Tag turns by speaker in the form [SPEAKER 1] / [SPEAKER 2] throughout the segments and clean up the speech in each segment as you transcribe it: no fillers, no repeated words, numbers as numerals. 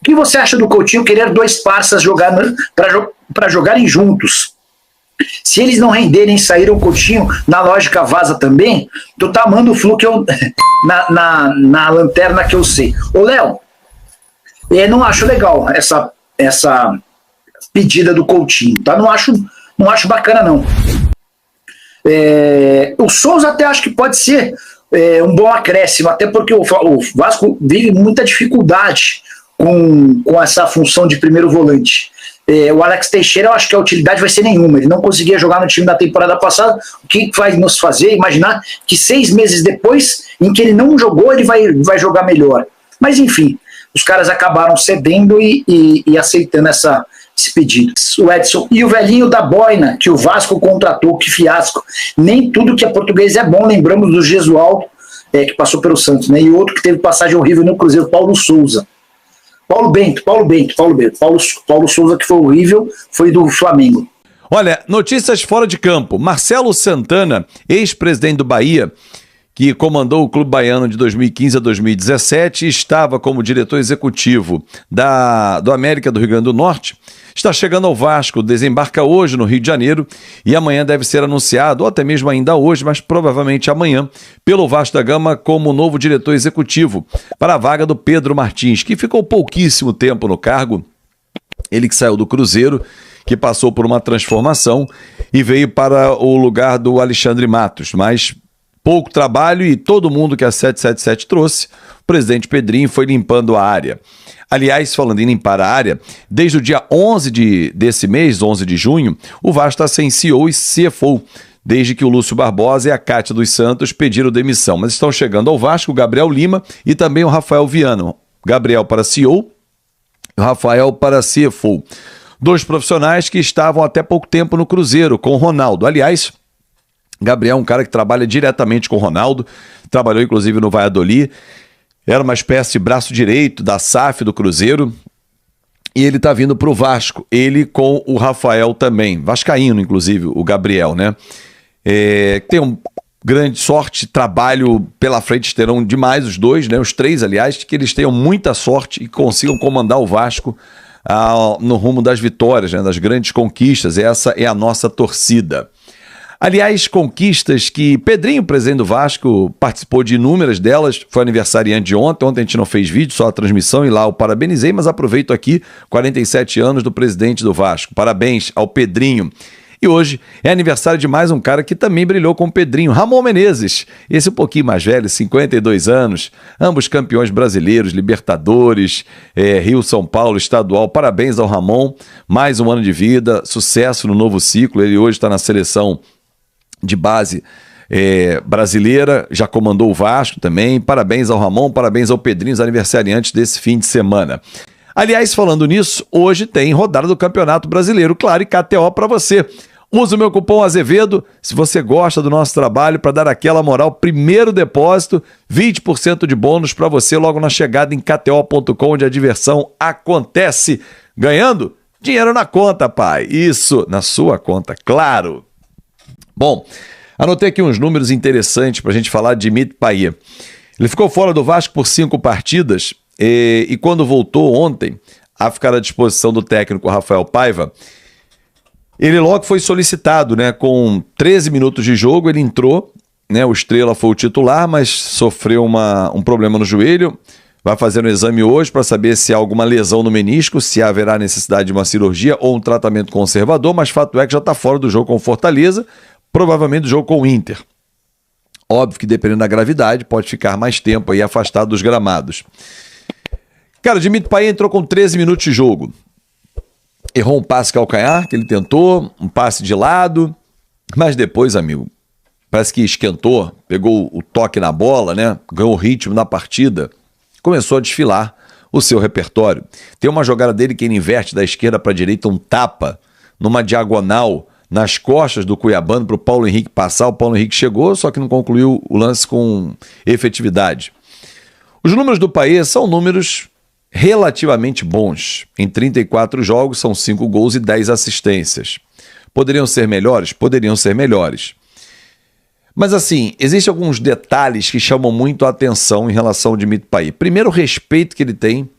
[SPEAKER 1] que você acha do Coutinho querer dois parças para jogarem juntos? Se eles não renderem e saíram o Coutinho, na lógica vaza também, tu tá amando o Flu que eu, na lanterna que eu sei. Ô, Léo, não acho legal essa pedida do Coutinho, tá? Não acho bacana, não. O Souza até acho que pode ser um bom acréscimo, até porque o Vasco vive muita dificuldade com essa função de primeiro volante. O Alex Teixeira, eu acho que a utilidade vai ser nenhuma. Ele não conseguia jogar no time da temporada passada. O que vai nos fazer imaginar que 6 meses depois, em que ele não jogou, ele vai jogar melhor. Mas enfim, os caras acabaram cedendo e aceitando esse pedido. O Edson e o velhinho da boina que o Vasco contratou, que fiasco. Nem tudo que é português é bom. Lembramos do Gesualdo, que passou pelo Santos, né? E outro que teve passagem horrível no Cruzeiro, Paulo Souza. Paulo Souza, que foi horrível, foi do Flamengo.
[SPEAKER 2] Olha, notícias fora de campo. Marcelo Santana, ex-presidente do Bahia, que comandou o Clube Baiano de 2015 a 2017 e estava como diretor executivo do América do Rio Grande do Norte, está chegando ao Vasco, desembarca hoje no Rio de Janeiro e amanhã deve ser anunciado, ou até mesmo ainda hoje, mas provavelmente amanhã, pelo Vasco da Gama como novo diretor executivo para a vaga do Pedro Martins, que ficou pouquíssimo tempo no cargo, ele que saiu do Cruzeiro, que passou por uma transformação e veio para o lugar do Alexandre Matos, mas pouco trabalho e todo mundo que a 777 trouxe, o presidente Pedrinho foi limpando a área. Aliás, falando em limpar a área, desde o dia 11 desse mês, 11 de junho, o Vasco está sem CEO e CFO, desde que o Lúcio Barbosa e a Cátia dos Santos pediram demissão. Mas estão chegando ao Vasco o Gabriel Lima e também o Rafael Viana. Gabriel para CEO e o Rafael para CFO. 2 profissionais que estavam até pouco tempo no Cruzeiro, com o Ronaldo. Aliás, Gabriel é um cara que trabalha diretamente com o Ronaldo, trabalhou inclusive no Valladolid, era uma espécie de braço direito da SAF do Cruzeiro, e ele tá vindo pro Vasco, ele com o Rafael também, vascaíno inclusive, o Gabriel, né? Tem um grande sorte, trabalho pela frente, terão demais os dois, né? Os 3, aliás, que eles tenham muita sorte e consigam comandar o Vasco no rumo das vitórias, né? Das grandes conquistas, essa é a nossa torcida. Aliás, conquistas que Pedrinho, presidente do Vasco, participou de inúmeras delas, foi aniversariante de ontem a gente não fez vídeo, só a transmissão e lá o parabenizei, mas aproveito aqui, 47 anos do presidente do Vasco, parabéns ao Pedrinho. E hoje é aniversário de mais um cara que também brilhou com o Pedrinho, Ramon Menezes, esse um pouquinho mais velho, 52 anos, ambos campeões brasileiros, Libertadores, Rio-São Paulo, estadual, parabéns ao Ramon, mais um ano de vida, sucesso no novo ciclo, ele hoje está na seleção de base brasileira, já comandou o Vasco também, parabéns ao Ramon, parabéns ao Pedrinho, os aniversariantes desse fim de semana. Aliás, falando nisso, hoje tem rodada do Campeonato Brasileiro, claro, e KTO para você. Usa o meu cupom Azevedo, se você gosta do nosso trabalho, para dar aquela moral, primeiro depósito, 20% de bônus para você logo na chegada em kto.com, onde a diversão acontece. Ganhando? Dinheiro na conta, pai. Isso, na sua conta, claro. Bom, anotei aqui uns números interessantes para a gente falar de Dimitri Payet. Ele ficou fora do Vasco por 5 partidas e quando voltou ontem a ficar à disposição do técnico Rafael Paiva, ele logo foi solicitado, né? Com 13 minutos de jogo ele entrou, né? O Estrela foi o titular, mas sofreu um problema no joelho. Vai fazer um exame hoje para saber se há alguma lesão no menisco, se haverá necessidade de uma cirurgia ou um tratamento conservador, mas fato é que já está fora do jogo com o Fortaleza, provavelmente do jogo com o Inter. Óbvio que dependendo da gravidade, pode ficar mais tempo aí afastado dos gramados. Cara, o Dimitri Payet entrou com 13 minutos de jogo. Errou um passe calcanhar, que ele tentou, um passe de lado, mas depois, amigo, parece que esquentou, pegou o toque na bola, né? Ganhou o ritmo na partida, começou a desfilar o seu repertório. Tem uma jogada dele que ele inverte da esquerda para a direita, um tapa numa diagonal nas costas do Cuiabano para o Paulo Henrique passar. O Paulo Henrique chegou, só que não concluiu o lance com efetividade. Os números do Payet são números relativamente bons. Em 34 jogos, são 5 gols e 10 assistências. Poderiam ser melhores? Poderiam ser melhores. Mas assim, existem alguns detalhes que chamam muito a atenção em relação ao Dimitri Payet. Primeiro, o respeito que ele tem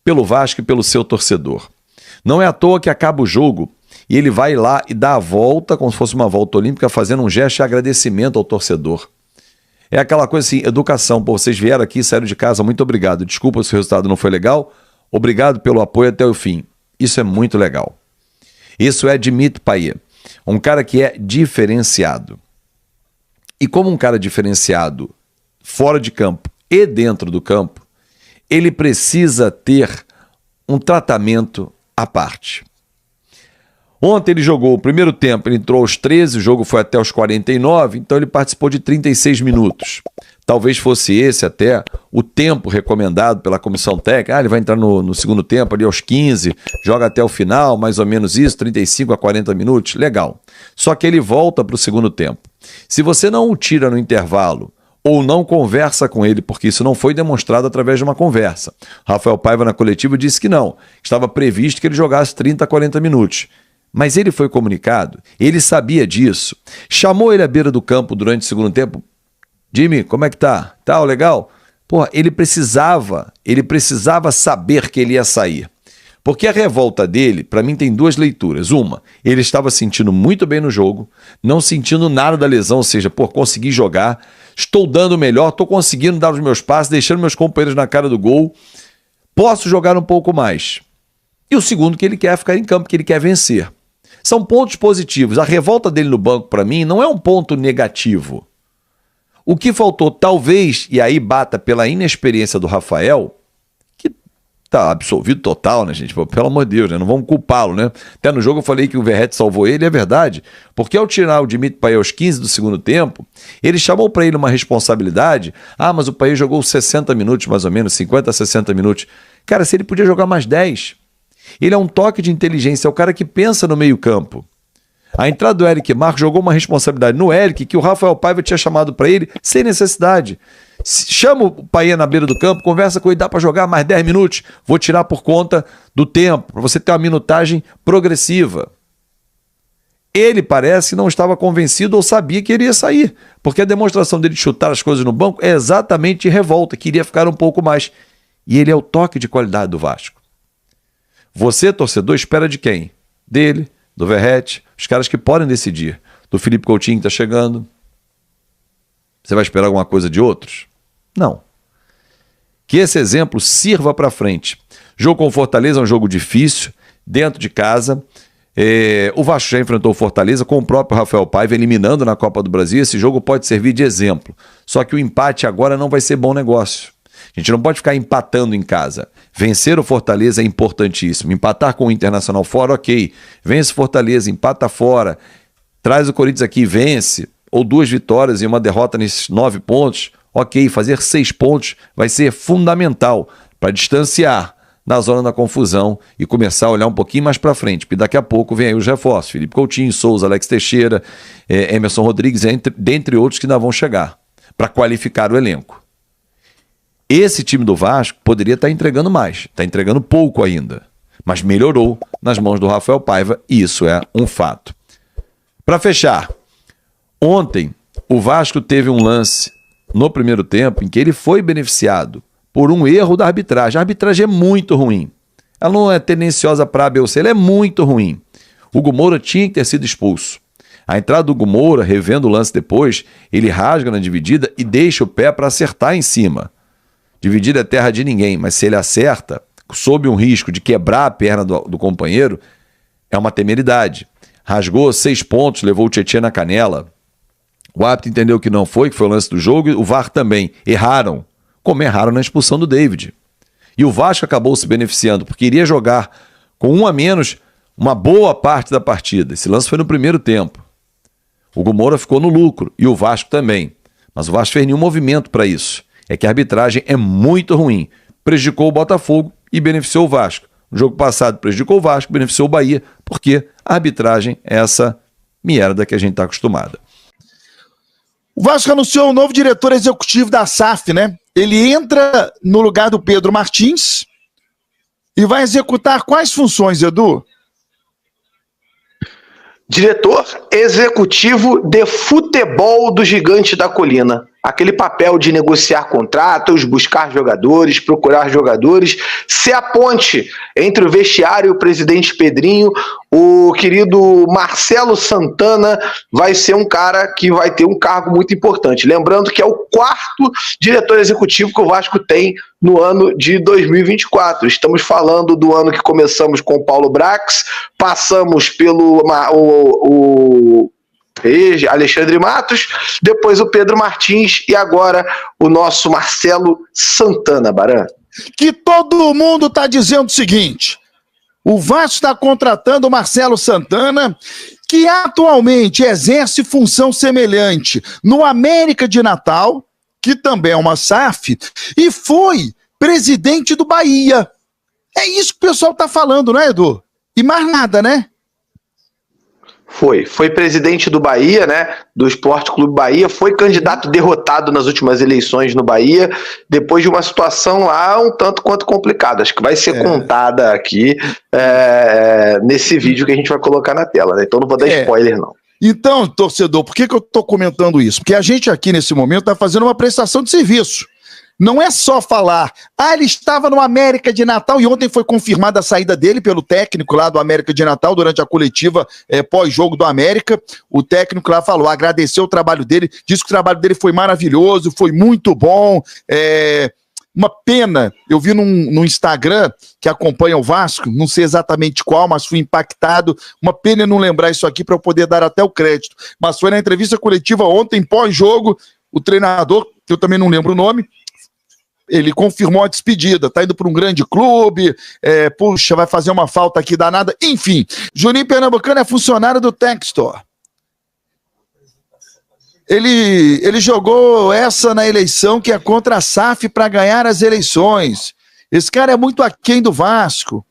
[SPEAKER 2] pelo Vasco e pelo seu torcedor. Não é à toa que acaba o jogo e ele vai lá e dá a volta, como se fosse uma volta olímpica, fazendo um gesto de agradecimento ao torcedor. É aquela coisa assim, educação. Pô, vocês vieram aqui, saíram de casa, muito obrigado. Desculpa se o resultado não foi legal. Obrigado pelo apoio até o fim. Isso é muito legal. Isso é Dimitri Payet, um cara que é diferenciado. E como um cara diferenciado fora de campo e dentro do campo, ele precisa ter um tratamento à parte. Ontem ele jogou o primeiro tempo, ele entrou aos 13, o jogo foi até os 49, então ele participou de 36 minutos. Talvez fosse esse até o tempo recomendado pela comissão técnica. Ele vai entrar no segundo tempo ali aos 15, joga até o final, mais ou menos isso, 35 a 40 minutos, legal. Só que ele volta para o segundo tempo. Se você não o tira no intervalo ou não conversa com ele, porque isso não foi demonstrado através de uma conversa. Rafael Paiva na coletiva disse que não, estava previsto que ele jogasse 30 a 40 minutos. Mas ele foi comunicado, ele sabia disso, chamou ele à beira do campo durante o segundo tempo. Jimmy, como é que tá? Tá, legal? Pô, ele precisava saber que ele ia sair. Porque a revolta dele, para mim, tem duas leituras. Uma, ele estava sentindo muito bem no jogo, não sentindo nada da lesão, ou seja, pô, consegui jogar, estou dando o melhor, estou conseguindo dar os meus passes, deixando meus companheiros na cara do gol, posso jogar um pouco mais. E o segundo, que ele quer ficar em campo, que ele quer vencer. São pontos positivos. A revolta dele no banco, para mim, não é um ponto negativo. O que faltou, talvez, e aí bata pela inexperiência do Rafael, que tá absolvido total, né, gente? Pelo amor de Deus, né? Não vamos culpá-lo, né? Até no jogo eu falei que o Verratti salvou ele, é verdade. Porque ao tirar o Dimitri Payet aos 15 do segundo tempo, ele chamou para ele uma responsabilidade. Ah, mas o Payet jogou 60 minutos, mais ou menos, 50 a 60 minutos. Cara, se ele podia jogar mais 10... Ele é um toque de inteligência, é o cara que pensa no meio campo. A entrada do Eric Marcos jogou uma responsabilidade no Eric que o Rafael Paiva tinha chamado para ele sem necessidade. Chama o Payet na beira do campo, conversa com ele, dá para jogar mais 10 minutos, vou tirar por conta do tempo, para você ter uma minutagem progressiva. Ele parece que não estava convencido ou sabia que iria sair, porque a demonstração dele de chutar as coisas no banco é exatamente revolta, queria ficar um pouco mais. E ele é o toque de qualidade do Vasco. Você, torcedor, espera de quem? Dele, do Verratti, os caras que podem decidir. Do Felipe Coutinho que está chegando. Você vai esperar alguma coisa de outros? Não. Que esse exemplo sirva para frente. Jogo com o Fortaleza é um jogo difícil, dentro de casa. O Vasco já enfrentou o Fortaleza com o próprio Rafael Paiva eliminando na Copa do Brasil. Esse jogo pode servir de exemplo. Só que o empate agora não vai ser bom negócio. A gente não pode ficar empatando em casa. Vencer o Fortaleza é importantíssimo. Empatar com o Internacional fora, ok. Vence o Fortaleza, empata fora. Traz o Corinthians aqui, vence. Ou 2 vitórias e uma derrota nesses 9 pontos. Ok, fazer 6 pontos vai ser fundamental para distanciar na zona da confusão e começar a olhar um pouquinho mais para frente. Porque daqui a pouco vem aí os reforços. Felipe Coutinho, Souza, Alex Teixeira, Emerson Rodrigues, dentre outros que ainda vão chegar para qualificar o elenco. Esse time do Vasco poderia estar entregando mais, está entregando pouco ainda, mas melhorou nas mãos do Rafael Paiva e isso é um fato. Para fechar, ontem o Vasco teve um lance no primeiro tempo em que ele foi beneficiado por um erro da arbitragem. A arbitragem é muito ruim, ela não é tendenciosa para A, B ou C, ela é muito ruim. O Hugo Moura tinha que ter sido expulso. A entrada do Hugo Moura, revendo o lance depois, ele rasga na dividida e deixa o pé para acertar em cima. Dividir é terra de ninguém, mas se ele acerta, sob um risco de quebrar a perna do companheiro, é uma temeridade. Rasgou 6 pontos, levou o Tietchan na canela. O árbitro entendeu que não foi, que foi o lance do jogo, e o VAR também. Erraram, como erraram na expulsão do David. E o Vasco acabou se beneficiando, porque iria jogar com 1 a menos uma boa parte da partida. Esse lance foi no primeiro tempo. O Hugo Moura ficou no lucro, e o Vasco também. Mas o Vasco fez nenhum movimento para isso. É que a arbitragem é muito ruim. Prejudicou o Botafogo e beneficiou o Vasco. No jogo passado prejudicou o Vasco, beneficiou o Bahia, porque a arbitragem é essa merda que a gente está acostumada.
[SPEAKER 3] O Vasco anunciou o novo diretor executivo da SAF, né? Ele entra no lugar do Pedro Martins e vai executar quais funções, Edu?
[SPEAKER 4] Diretor executivo de futebol do Gigante da Colina. aquele papel de negociar contratos, buscar jogadores, procurar jogadores, ser a ponte entre o vestiário e o presidente Pedrinho. O querido Marcelo Santana vai ser um cara que vai ter um cargo muito importante. Lembrando que é o 4º diretor executivo que o Vasco tem no ano de 2024. Estamos falando do ano que começamos com o Paulo Brax, passamos pelo Alexandre Matos, depois o Pedro Martins e agora o nosso Marcelo Santana, Baran.
[SPEAKER 3] Que todo mundo está dizendo o seguinte: o Vasco está contratando o Marcelo Santana, que atualmente exerce função semelhante no América de Natal, que também é uma SAF, e foi presidente do Bahia. É isso que o pessoal está falando, não é, Edu? E mais nada, né?
[SPEAKER 4] Foi presidente do Bahia, né, do Esporte Clube Bahia, foi candidato derrotado nas últimas eleições no Bahia, depois de uma situação lá um tanto quanto complicada. Acho que vai ser contada aqui nesse vídeo que a gente vai colocar na tela, né? Então não vou dar spoiler, não.
[SPEAKER 3] Então, torcedor, por que eu estou comentando isso? Porque a gente aqui nesse momento está fazendo uma prestação de serviço. Não é só falar, ele estava no América de Natal e ontem foi confirmada a saída dele pelo técnico lá do América de Natal durante a coletiva pós-jogo do América. O técnico lá falou, agradeceu o trabalho dele, disse que o trabalho dele foi maravilhoso, foi muito bom. Uma pena, eu vi no Instagram que acompanha o Vasco, não sei exatamente qual, mas fui impactado. Uma pena eu não lembrar isso aqui para eu poder dar até o crédito. Mas foi na entrevista coletiva ontem, pós-jogo, o treinador, que eu também não lembro o nome, ele confirmou a despedida, tá indo para um grande clube, puxa, vai fazer uma falta aqui danada, enfim. Juninho Pernambucano é funcionário do Textor. Ele jogou essa na eleição que é contra a SAF para ganhar as eleições. Esse cara é muito aquém do Vasco.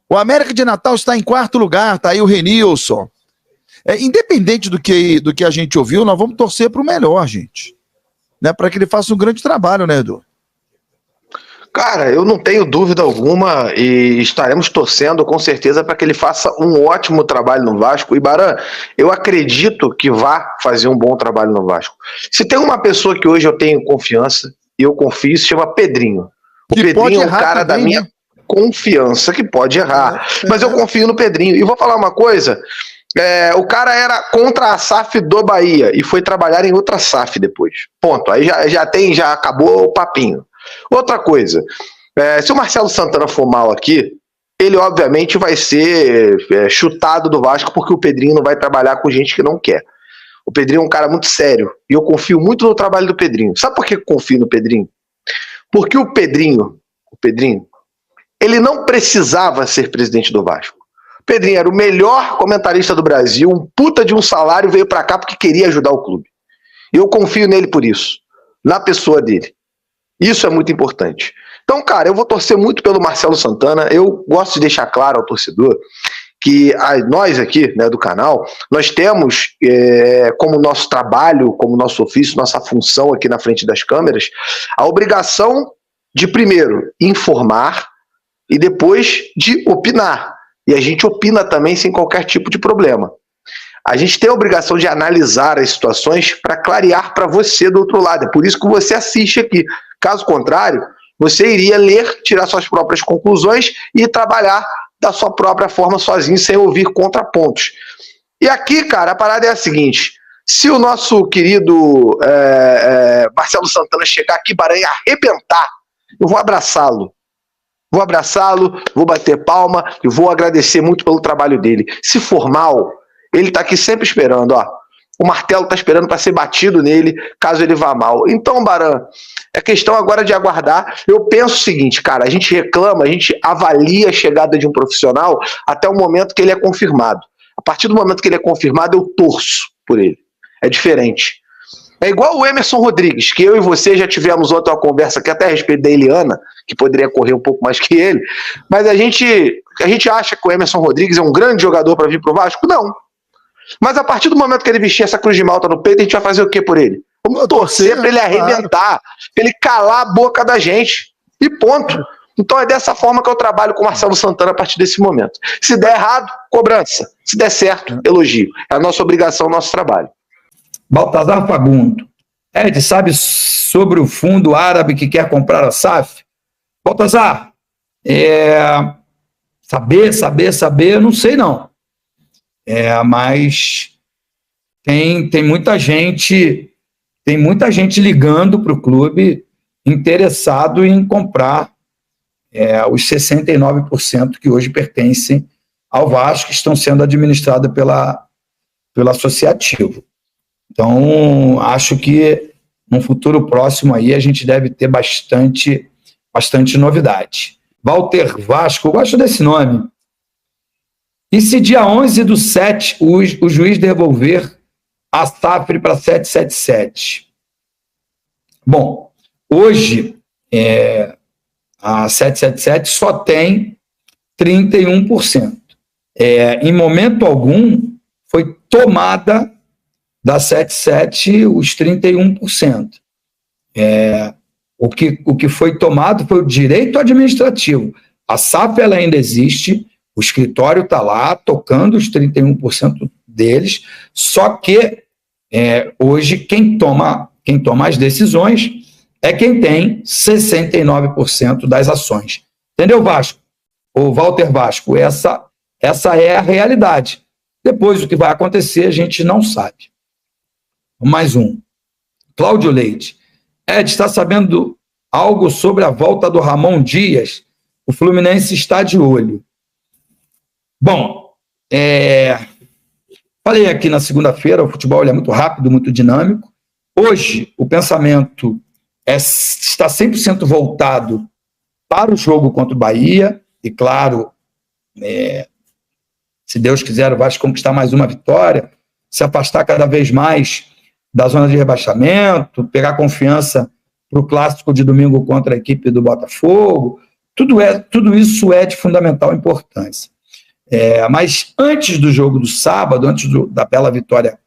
[SPEAKER 3] O América de Natal está em 4º lugar, tá aí o Renilson. Independente do que a gente ouviu, nós vamos torcer para o melhor, gente. Né? Para que ele faça um grande trabalho, né, Edu?
[SPEAKER 4] Cara, eu não tenho dúvida alguma e estaremos torcendo com certeza para que ele faça um ótimo trabalho no Vasco. E Baran, eu acredito que vá fazer um bom trabalho no Vasco. Se tem uma pessoa que hoje eu tenho confiança e eu confio, se chama Pedrinho. O Pedrinho é um cara também, da minha confiança, que pode errar. Mas eu confio no Pedrinho. E vou falar uma coisa, o cara era contra a SAF do Bahia e foi trabalhar em outra SAF depois. Ponto. Aí já acabou o papinho. Outra coisa, se o Marcelo Santana for mal aqui, ele obviamente vai ser chutado do Vasco porque o Pedrinho não vai trabalhar com gente que não quer. O Pedrinho é um cara muito sério e eu confio muito no trabalho do Pedrinho. Sabe por que eu confio no Pedrinho? Porque o Pedrinho, ele não precisava ser presidente do Vasco. O Pedrinho era o melhor comentarista do Brasil, um puta de um salário, veio pra cá porque queria ajudar o clube. E eu confio nele por isso, na pessoa dele. Isso é muito importante. Então, cara, eu vou torcer muito pelo Marcelo Santana. Eu gosto de deixar claro ao torcedor que nós aqui, né, do canal, nós temos como nosso trabalho, como nosso ofício, nossa função aqui na frente das câmeras, a obrigação de, primeiro, informar e depois de opinar. E a gente opina também sem qualquer tipo de problema. A gente tem a obrigação de analisar as situações para clarear para você do outro lado. É por isso que você assiste aqui. Caso contrário, você iria ler, tirar suas próprias conclusões e trabalhar da sua própria forma sozinho, sem ouvir contrapontos. E aqui, cara, a parada é a seguinte: se o nosso querido Marcelo Santana chegar aqui, Baran, e arrebentar, eu vou abraçá-lo. Vou bater palma e vou agradecer muito pelo trabalho dele. Se for mal, ele tá aqui sempre esperando, ó. O martelo tá esperando para ser batido nele, caso ele vá mal. Então, Baran, é questão agora de aguardar. Eu penso o seguinte, cara, a gente reclama, a gente avalia a chegada de um profissional até o momento que ele é confirmado. A partir do momento que ele é confirmado, eu torço por ele. É diferente. É igual o Emerson Rodrigues, que eu e você já tivemos outra conversa aqui até a respeito da Eliana, que poderia correr um pouco mais que ele, mas a gente acha que o Emerson Rodrigues é um grande jogador para vir pro Vasco? Não. Mas a partir do momento que ele vestir essa cruz de malta no peito, a gente vai fazer o que por ele? Vamos torcer para ele arrebentar, para ele calar a boca da gente. E ponto. Então é dessa forma que eu trabalho com o Marcelo Santana a partir desse momento. Se der errado, cobrança. Se der certo, elogio. É a nossa obrigação, o nosso trabalho.
[SPEAKER 5] Baltazar Fagundo, Ed, sabe sobre o fundo árabe que quer comprar a SAF? Baltazar, saber, eu não sei não. Mas tem muita gente ligando para o clube interessado em comprar os 69% que hoje pertencem ao Vasco, que estão sendo administrados pelo associativo. Então, acho que no futuro próximo aí a gente deve ter bastante novidade. Walter Vasco, eu gosto desse nome. E se dia 11/7 o juiz devolver a SAF para 777? Bom, hoje a 777 só tem 31%. Em momento algum foi tomada da 77 os 31%. O que foi tomado foi o direito administrativo. A SAF ela ainda existe, o escritório está lá tocando os 31% deles, só que hoje quem toma as decisões é quem tem 69% das ações. Entendeu, Vasco? O Walter Vasco, essa é a realidade. Depois o que vai acontecer a gente não sabe. Mais um. Cláudio Leite. Ed, está sabendo algo sobre a volta do Ramon Dias? O Fluminense está de olho. Bom, falei aqui na segunda-feira, o futebol é muito rápido, muito dinâmico. Hoje, o pensamento está 100% voltado para o jogo contra o Bahia, e claro, se Deus quiser, o Vasco conquistar mais uma vitória, se afastar cada vez mais da zona de rebaixamento, pegar confiança para o clássico de domingo contra a equipe do Botafogo, tudo isso é de fundamental importância. Mas antes do jogo do sábado, antes da bela vitória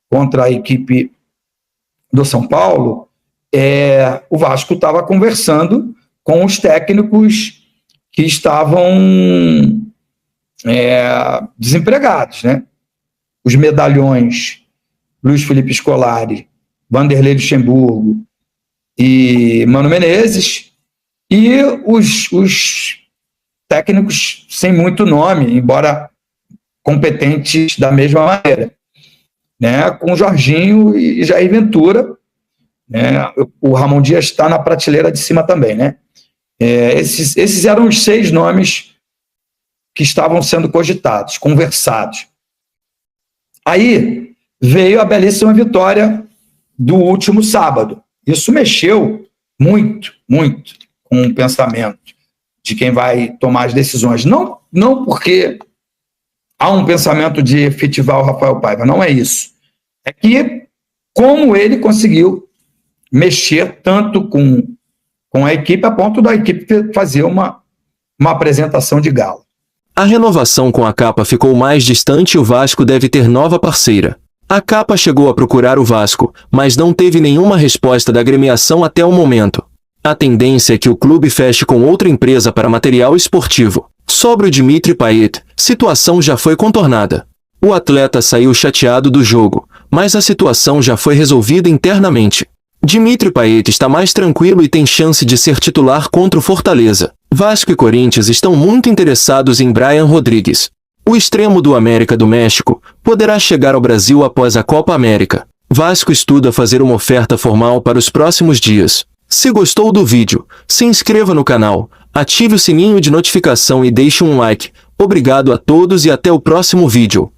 [SPEAKER 5] contra a equipe do São Paulo, o Vasco estava conversando com os técnicos que estavam desempregados, né? Os medalhões Luiz Felipe Scolari, Vanderlei Luxemburgo e Mano Menezes, e os técnicos sem muito nome, embora competentes da mesma maneira, né? Com Jorginho e Jair Ventura, né? O Ramon Dias está na prateleira de cima também, né? Esses eram os 6 nomes que estavam sendo cogitados, conversados. Aí veio a belíssima vitória do último sábado. Isso mexeu muito, muito com o pensamento de quem vai tomar as decisões. Não porque há um pensamento de efetivar o Rafael Paiva, não é isso. É que como ele conseguiu mexer tanto com a equipe, a ponto da equipe fazer uma apresentação de gala.
[SPEAKER 6] A renovação com a Capa ficou mais distante e o Vasco deve ter nova parceira. A Capa chegou a procurar o Vasco, mas não teve nenhuma resposta da agremiação até o momento. A tendência é que o clube feche com outra empresa para material esportivo. Sobre o Dimitri Payet, situação já foi contornada. O atleta saiu chateado do jogo, mas a situação já foi resolvida internamente. Dimitri Payet está mais tranquilo e tem chance de ser titular contra o Fortaleza. Vasco e Corinthians estão muito interessados em Brian Rodrigues. O extremo do América do México poderá chegar ao Brasil após a Copa América. Vasco estuda fazer uma oferta formal para os próximos dias. Se gostou do vídeo, se inscreva no canal, ative o sininho de notificação e deixe um like. Obrigado a todos e até o próximo vídeo.